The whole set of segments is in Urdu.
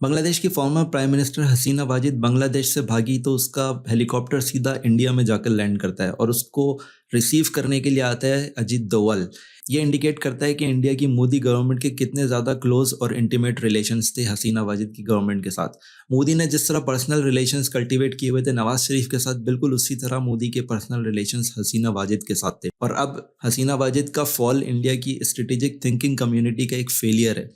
بنگلہ دیش کی فارمر پرائم منسٹر حسینہ واجد بنگلہ دیش سے بھاگی تو اس کا ہیلی کاپٹر سیدھا انڈیا میں جا کر لینڈ کرتا ہے اور اس کو ریسیو کرنے کے لیے آتا ہے اجیت دوول۔ یہ انڈیکیٹ کرتا ہے کہ انڈیا کی مودی گورنمنٹ کے کتنے زیادہ کلوز اور انٹیمیٹ ریلیشنز تھے حسینہ واجد کی گورنمنٹ کے ساتھ۔ مودی نے جس طرح پرسنل ریلیشنز کلٹیویٹ کیے ہوئے تھے نواز شریف کے ساتھ، بالکل اسی طرح مودی کے پرسنل ریلیشنز حسینہ واجد کے ساتھ تھے۔ اور اب حسینہ واجد کا فال انڈیا کی اسٹریٹجک تھنکنگ کمیونٹی کا ایک فیلئر ہے۔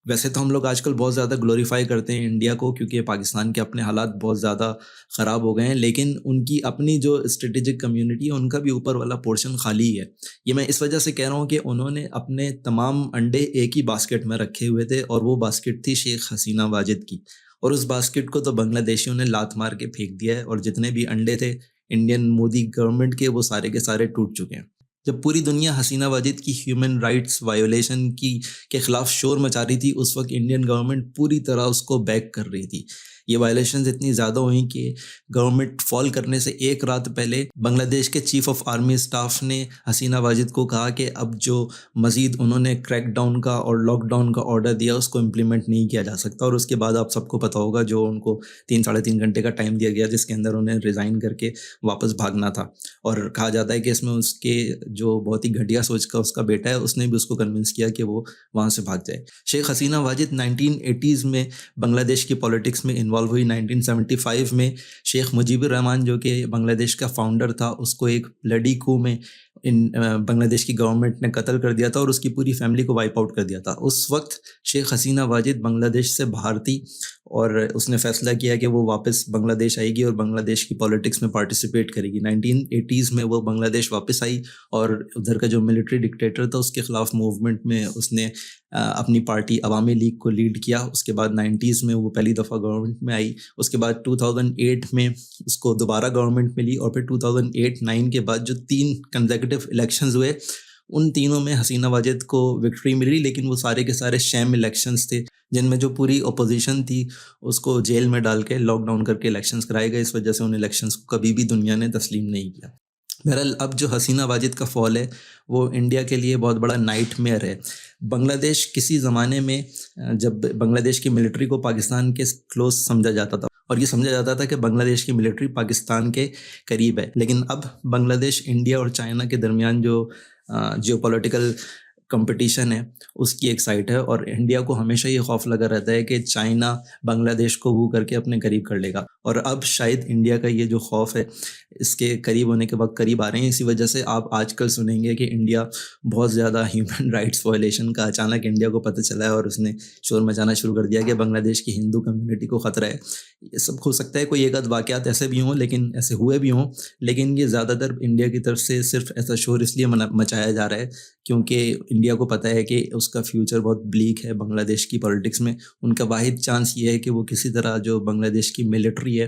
ویسے تو ہم لوگ آج کل بہت زیادہ گلوریفائی کرتے ہیں انڈیا کو، کیونکہ پاکستان کے اپنے حالات بہت زیادہ خراب ہو گئے ہیں، لیکن ان کی اپنی جو اسٹریٹجک کمیونٹی ہے ان کا بھی اوپر والا پورشن خالی ہے۔ یہ میں اس وجہ سے کہہ رہا ہوں کہ انہوں نے اپنے تمام انڈے ایک ہی باسکٹ میں رکھے ہوئے تھے، اور وہ باسکٹ تھی شیخ حسینہ واجد کی، اور اس باسکٹ کو تو بنگلہ دیشیوں نے لات مار کے پھینک دیا ہے، اور جتنے بھی انڈے تھے انڈین مودی گورنمنٹ کے وہ سارے کے سارے ٹوٹ چکے ہیں۔ جب پوری دنیا حسینہ واجد کی ہیومن رائٹس وائیولیشن کے خلاف شور مچا رہی تھی، اس وقت انڈین گورنمنٹ پوری طرح اس کو بیک کر رہی تھی۔ یہ وائیولیشنز اتنی زیادہ ہوئیں کہ گورنمنٹ فال کرنے سے ایک رات پہلے بنگلہ دیش کے چیف آف آرمی اسٹاف نے حسینہ واجد کو کہا کہ اب جو مزید انہوں نے کریک ڈاؤن کا اور لاک ڈاؤن کا آرڈر دیا اس کو امپلیمنٹ نہیں کیا جا سکتا، اور اس کے بعد آپ سب کو پتہ ہوگا جو ان کو 3 گھنٹے کا ٹائم دیا گیا جس کے اندر انہیں ریزائن کر کے واپس بھاگنا تھا۔ اور کہا جاتا ہے کہ اس میں اس کے جو بہت ہی گھٹیا سوچ کا اس کا بیٹا ہے، اس نے بھی اس کو کنونس کیا کہ وہ وہاں سے بھاگ جائے۔ شیخ حسینہ واجد 1980s میں بنگلہ دیش کی پولیٹکس میں انوالو ہوئی۔ 1975 میں شیخ مجیب الرحمان جو کہ بنگلہ دیش کا فاؤنڈر تھا، اس کو ایک بلڈی کو میں بنگلہ دیش کی گورنمنٹ نے قتل کر دیا تھا اور اس کی پوری فیملی کو وائپ آؤٹ کر دیا تھا۔ اس وقت شیخ حسینہ واجد بنگلہ دیش سے باہر تھی، اور اس نے فیصلہ کیا کہ وہ واپس بنگلہ دیش آئے گی اور بنگلہ دیش کی پولیٹکس میں پارٹیسپیٹ کرے گی۔ 1980s میں وہ بنگلہ دیش واپس آئی، اور ادھر کا جو ملٹری ڈکٹیٹر تھا اس کے خلاف موومنٹ میں اس نے اپنی پارٹی عوامی لیگ کو لیڈ کیا۔ اس کے بعد 90s میں وہ پہلی دفعہ گورنمنٹ میں آئی۔ اس کے بعد 2008 میں اس کو دوبارہ گورنمنٹ ملی، اور پھر 2008-9 کے بعد جو 3 کنزیکٹیو الیکشنز ہوئے ان تینوں میں حسینہ واجد کو وکٹری ملی، لیکن وہ سارے کے سارے شیم الیکشنز تھے جن میں جو پوری اپوزیشن تھی اس کو جیل میں ڈال کے لاک ڈاؤن کر کے الیکشنز کرائے گئے۔ اس وجہ سے ان الیکشنز کو کبھی بھی دنیا نے تسلیم نہیں کیا۔ بہرحال اب جو حسینہ واجد کا فال ہے وہ انڈیا کے لیے بہت بڑا نائٹ میئر ہے۔ بنگلہ دیش کسی زمانے میں جب بنگلہ دیش کی ملٹری کو پاکستان کے کلوز سمجھا جاتا تھا، اور یہ سمجھا جاتا تھا کہ بنگلہ دیش کی ملٹری پاکستان کے قریب ہے، لیکن اب بنگلہ دیش انڈیا اور چائنا کے درمیان جو پولیٹیکل کمپٹیشن ہے اس کی ایک سائٹ ہے، اور انڈیا کو ہمیشہ یہ خوف لگا رہتا ہے کہ چائنا بنگلہ دیش کو وہ کر کے اپنے قریب کر لے گا، اور اب شاید انڈیا کا یہ جو خوف ہے اس کے قریب ہونے کے بعد قریب آ رہے ہیں۔ اسی وجہ سے آپ آج کل سنیں گے کہ انڈیا بہت زیادہ ہیومن رائٹس وائلیشن کا اچانک انڈیا کو پتہ چلا ہے، اور اس نے شور مچانا شروع کر دیا کہ بنگلہ دیش کی ہندو کمیونٹی کو خطرہ ہے۔ یہ سب ہو سکتا ہے کوئی ایک آدھ واقعات ایسے بھی ہوں، لیکن ایسے ہوئے بھی ہوں، لیکن یہ زیادہ تر انڈیا کی طرف سے صرف ایسا شور اس لیے مچایا جا رہا ہے کیونکہ انڈیا کو پتہ ہے کہ اس کا فیوچر بہت بلیک ہے بنگلہ دیش کی پولیٹکس میں۔ ان کا واحد چانس یہ ہے کہ وہ کسی طرح جو بنگلہ دیش کی ملٹری ہے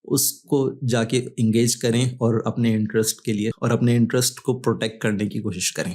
اس کو جا کے انگیج کریں اور اپنے انٹرسٹ کے لیے اور اپنے انٹرسٹ کو پروٹیکٹ کرنے کی کوشش کریں۔